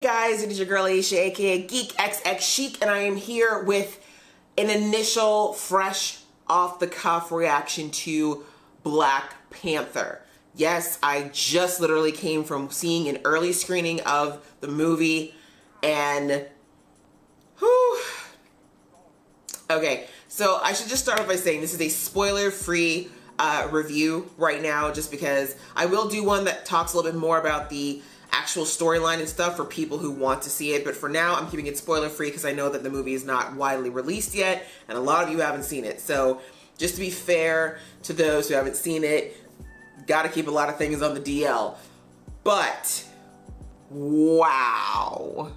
Guys, it is your girl Aisha, aka Geek XX Chic, and I am here with an initial fresh off the cuff reaction to Black Panther. Yes, I just literally came from seeing an early screening of the movie, and whew. Okay, so I should just start off by saying this is a spoiler-free review right now, just because I will do one that talks a little bit more about the actual storyline and stuff for people who want to see it, but for now I'm keeping it spoiler free because I know that the movie is not widely released yet and a lot of you haven't seen it. So just to be fair to those who haven't seen it, gotta keep a lot of things on the DL. But wow.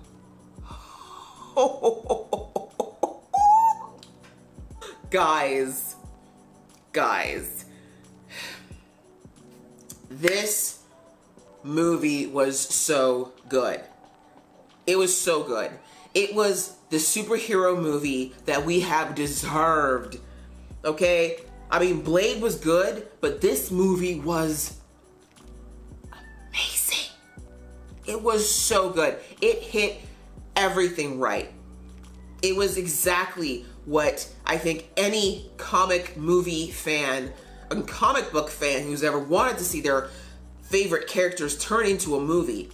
Guys, this movie was so good. It was so good. It was the superhero movie that we have deserved. Okay? I mean, Blade was good, but this movie was amazing. It was so good. It hit everything right. It was exactly what I think any comic movie fan, a comic book fan who's ever wanted to see their favorite characters turn into a movie.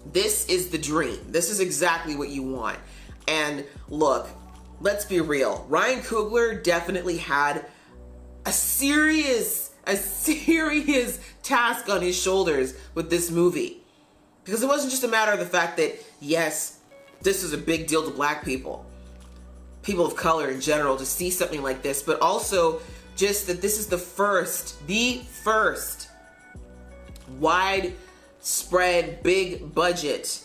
This is the dream. This is exactly what you want. And look, let's be real. Ryan Coogler definitely had a serious task on his shoulders with this movie. Because it wasn't just a matter of the fact that, yes, this is a big deal to black people, people of color in general, to see something like this, but also just that this is the first widespread, big budget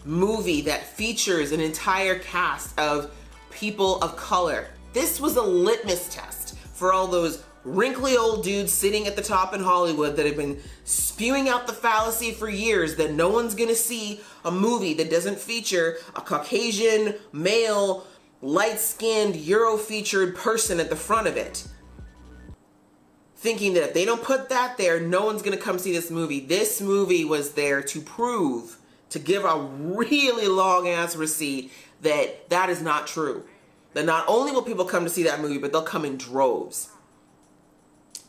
movie that features an entire cast of people of color. This was a litmus test for all those wrinkly old dudes sitting at the top in Hollywood that have been spewing out the fallacy for years that no one's gonna see a movie that doesn't feature a Caucasian, male, light-skinned, Euro-featured person at the front of it. Thinking that if they don't put that there, no one's gonna come see this movie. This movie was there to prove, to give a really long ass receipt that that is not true. That not only will people come to see that movie, but they'll come in droves.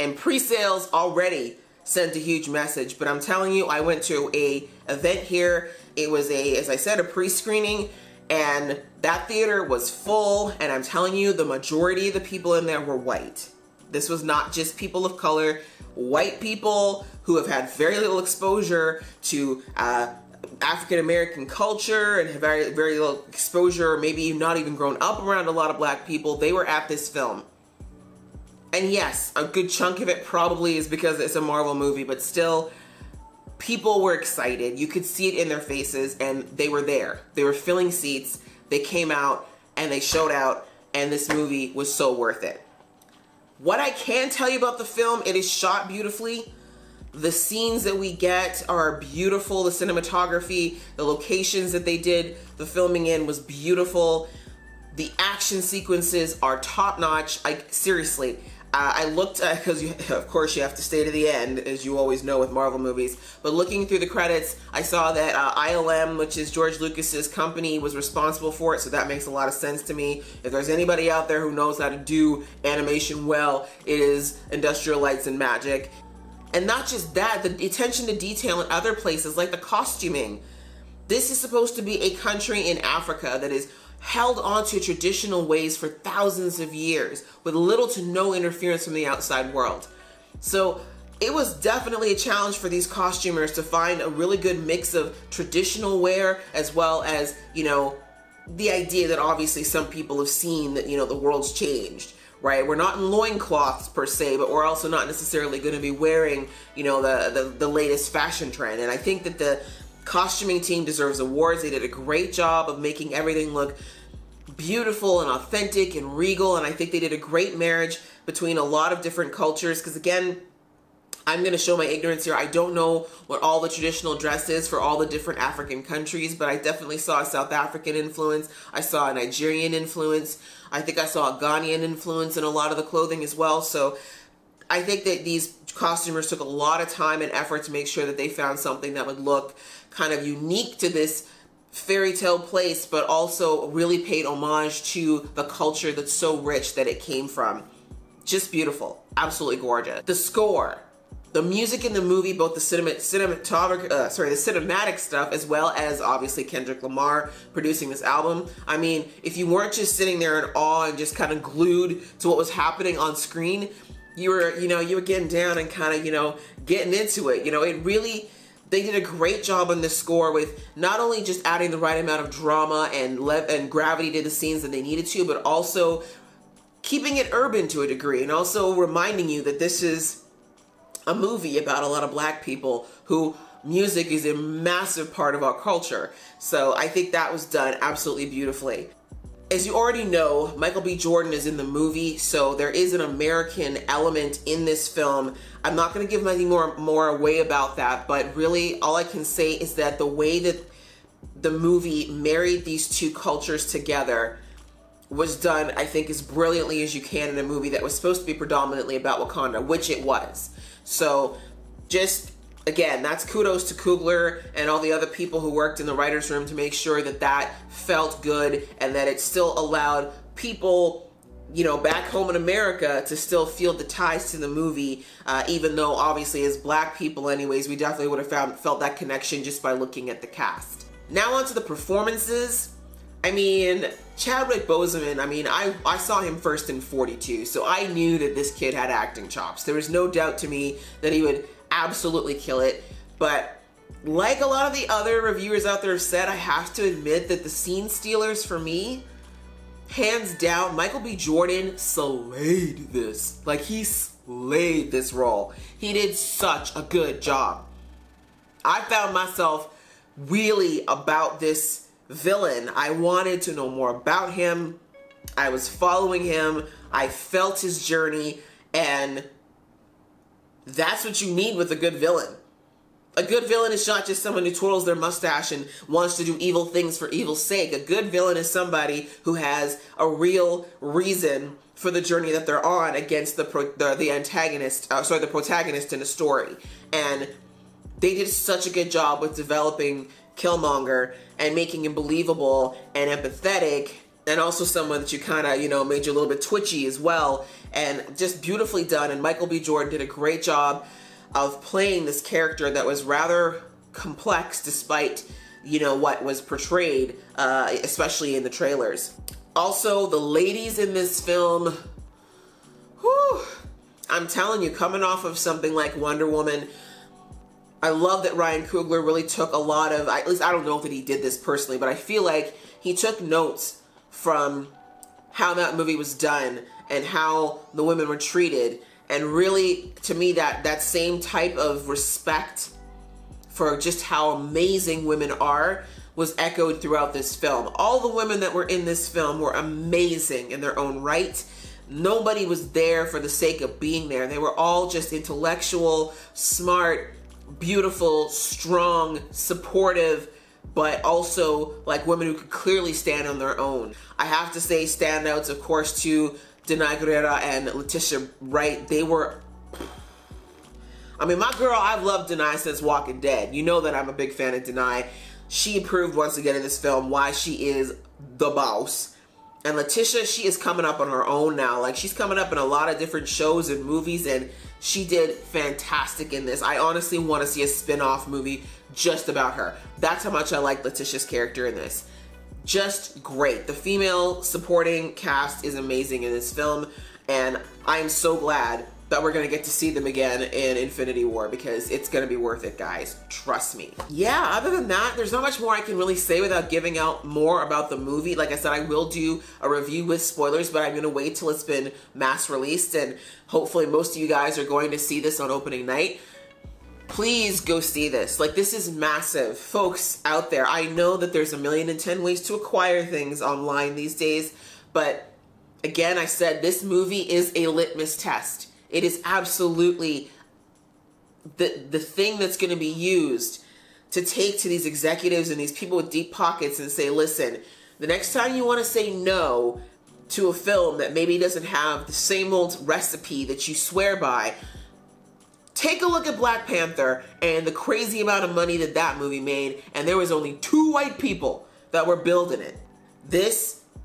And pre-sales already sent a huge message, but I'm telling you, I went to a event here. It was as I said, a pre-screening, and that theater was full, and I'm telling you, the majority of the people in there were white. This was not just people of color, white people who have had very little exposure to African-American culture and have very little exposure, maybe not even grown up around a lot of black people. They were at this film. And yes, a good chunk of it probably is because it's a Marvel movie, but still, people were excited. You could see it in their faces, and they were there. They were filling seats. They came out, and they showed out, and this movie was so worth it. What I can tell you about the film, it is shot beautifully. The scenes that we get are beautiful. The cinematography, the locations that they did the filming in was beautiful. The action sequences are top-notch. Seriously, I looked, because of course you have to stay to the end, as you always know with Marvel movies, but looking through the credits, I saw that ILM, which is George Lucas's company, was responsible for it, so that makes a lot of sense to me. If there's anybody out there who knows how to do animation well, it is Industrial Lights and Magic. And not just that, the attention to detail in other places, like the costuming. This is supposed to be a country in Africa that is held onto traditional ways for thousands of years with little to no interference from the outside world. So it was definitely a challenge for these costumers to find a really good mix of traditional wear as well as, you know, the idea that obviously some people have seen that, you know, the world's changed, right? We're not in loincloths per se, but we're also not necessarily going to be wearing, you know, the latest fashion trend. And I think that the costuming team deserves awards. They did a great job of making everything look beautiful and authentic and regal, and I think they did a great marriage between a lot of different cultures, because again, I'm going to show my ignorance here. I don't know what all the traditional dress is for all the different African countries, but I definitely saw a South African influence. I saw a Nigerian influence. I think I saw a Ghanaian influence in a lot of the clothing as well. So I think that these costumers took a lot of time and effort to make sure that they found something that would look kind of unique to this fairy tale place, but also really paid homage to the culture that's so rich that it came from. Just beautiful. Absolutely gorgeous. The score. The music in the movie, both the cinematic stuff, as well as obviously Kendrick Lamar producing this album. I mean, if you weren't just sitting there in awe and just kind of glued to what was happening on screen, you were getting down and kind of, getting into it. They did a great job on the score with not only just adding the right amount of drama and gravity to the scenes that they needed to, but also keeping it urban to a degree, and also reminding you that this is a movie about a lot of black people who music is a massive part of our culture. So I think that was done absolutely beautifully. As you already know, Michael B. Jordan is in the movie, so there is an American element in this film. I'm not going to give any more away about that, but really all I can say is that the way that the movie married these two cultures together was done, I think, as brilliantly as you can in a movie that was supposed to be predominantly about Wakanda, which it was. So just, again, that's kudos to Coogler and all the other people who worked in the writer's room to make sure that that felt good and that it still allowed people, back home in America to still feel the ties to the movie, even though obviously as black people anyways, we definitely would have felt that connection just by looking at the cast. Now on to the performances. I mean, Chadwick Boseman, I saw him first in 42, so I knew that this kid had acting chops. There was no doubt to me that he would absolutely kill it, but like a lot of the other reviewers out there have said, I have to admit that the scene stealers for me, hands down, Michael B. Jordan slayed this. Like, he slayed this role. He did such a good job. I found myself really about this villain. I wanted to know more about him. I was following him. I felt his journey, and that's what you need with a good villain. A good villain is not just someone who twirls their mustache and wants to do evil things for evil's sake. A good villain is somebody who has a real reason for the journey that they're on against the protagonist in a story. And they did such a good job with developing Killmonger and making him believable and empathetic, and also someone that you kind of, made you a little bit twitchy as well, and just beautifully done. And Michael B. Jordan did a great job of playing this character that was rather complex despite, what was portrayed, especially in the trailers. Also, the ladies in this film, whew, I'm telling you, coming off of something like Wonder Woman, I love that Ryan Coogler really took a lot of, at least I don't know that he did this personally, but I feel like he took notes from how that movie was done and how the women were treated. And really, to me, that same type of respect for just how amazing women are was echoed throughout this film. All the women that were in this film were amazing in their own right. Nobody was there for the sake of being there. They were all just intellectual, smart, beautiful, strong, supportive, but also like women who could clearly stand on their own. I have to say standouts, of course, to Denai Guerrera and Letitia Wright. They were, my girl, I've loved Denai since Walking Dead. You know that I'm a big fan of Denai. She proved once again in this film why she is the boss. And Letitia, she is coming up on her own now. Like, she's coming up in a lot of different shows and movies, and she did fantastic in this. I honestly want to see a spin-off movie just about her. That's how much I like Letitia's character in this. Just great. The female supporting cast is amazing in this film, and I'm so glad that we're going to get to see them again in Infinity War, because it's going to be worth it, guys. Trust me. Yeah, other than that, there's not much more I can really say without giving out more about the movie. Like I said, I will do a review with spoilers, but I'm going to wait till it's been mass released, and hopefully most of you guys are going to see this on opening night. Please go see this. Like, this is massive. Folks out there, I know that there's 1,000,010 ways to acquire things online these days, but again, I said this movie is a litmus test. It is absolutely the thing that's going to be used to take to these executives and these people with deep pockets and say, listen, the next time you want to say no, to a film that maybe doesn't have the same old recipe that you swear by, take a look at Black Panther and the crazy amount of money that that movie made, and there was only 2 white people that were building it.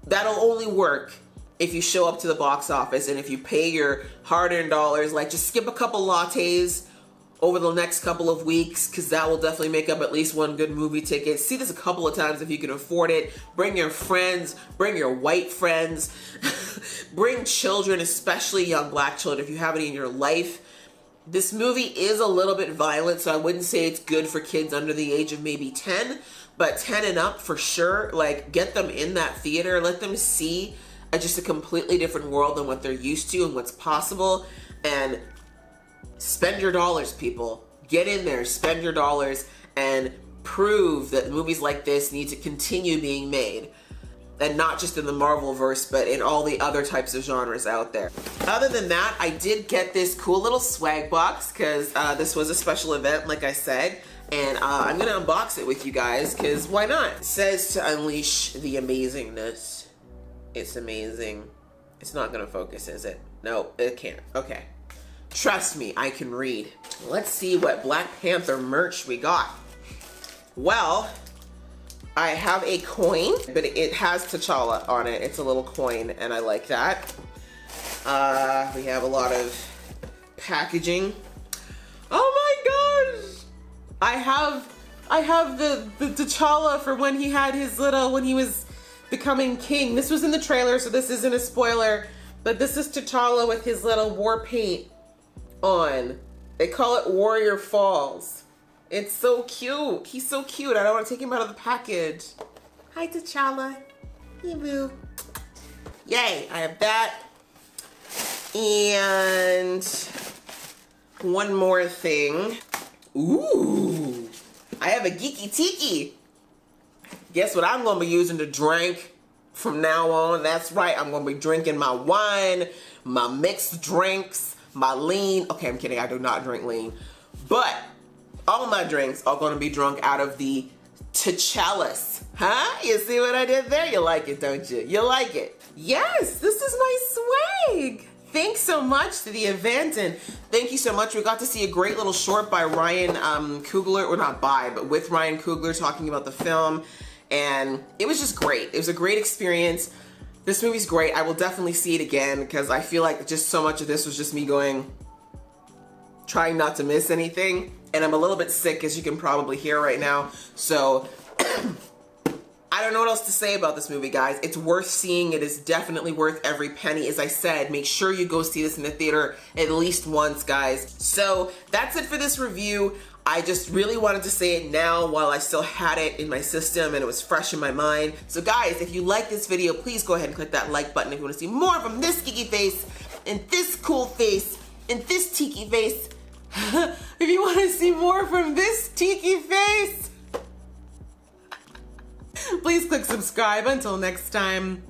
That'll only work if you show up to the box office and if you pay your hard-earned dollars, like just skip a couple lattes over the next couple of weeks, because that will definitely make up at least 1 good movie ticket. See this a couple of times if you can afford it. Bring your friends, bring your white friends, bring children, especially young Black children if you have any in your life. This movie is a little bit violent, so I wouldn't say it's good for kids under the age of maybe 10, but 10 and up for sure. Like, get them in that theater, let them see just a completely different world than what they're used to and what's possible, and spend your dollars, people. Get in there, spend your dollars, and prove that movies like this need to continue being made. And not just in the Marvel-verse, but in all the other types of genres out there. Other than that, I did get this cool little swag box, because this was a special event, like I said. And I'm gonna unbox it with you guys, because why not? It says to unleash the amazingness. It's amazing. It's not gonna focus, is it? No, it can't. Okay. Trust me, I can read. Let's see what Black Panther merch we got. Well, I have a coin, but it has T'Challa on it. It's a little coin, and I like that. We have a lot of packaging. Oh my gosh! I have the T'Challa for when he had his when he was becoming king. This was in the trailer, so this isn't a spoiler, but this is T'Challa with his little war paint on. They call it Warrior Falls. It's so cute. He's so cute. I don't want to take him out of the package. Hi, T'Challa. Hey, boo. Yay, I have that. And one more thing. Ooh, I have a Geeky Tiki. Guess what I'm going to be using to drink from now on? That's right, I'm going to be drinking my wine, my mixed drinks, my lean. Okay, I'm kidding, I do not drink lean. But all my drinks are going to be drunk out of the T'Challas. Huh? You see what I did there? You like it, don't you? You like it? Yes, this is my swag. Thanks so much to the event, and thank you so much. We got to see a great little short by Ryan Coogler, or not by, but with Ryan Coogler talking about the film, and it was just great. It was a great experience. This movie's great. I will definitely see it again, because I feel like just so much of this was just me trying not to miss anything, and I'm a little bit sick, as you can probably hear right now, so I don't know what else to say about this movie, guys. It's worth seeing. It is definitely worth every penny. As I said, make sure you go see this in the theater at least once, guys. So that's it for this review. I just really wanted to say it now while I still had it in my system and it was fresh in my mind. So guys, if you like this video, please go ahead and click that like button if you want to see more from this geeky face and this cool face and this tiki face. If you want to see more from this tiki face, please click subscribe. Until next time.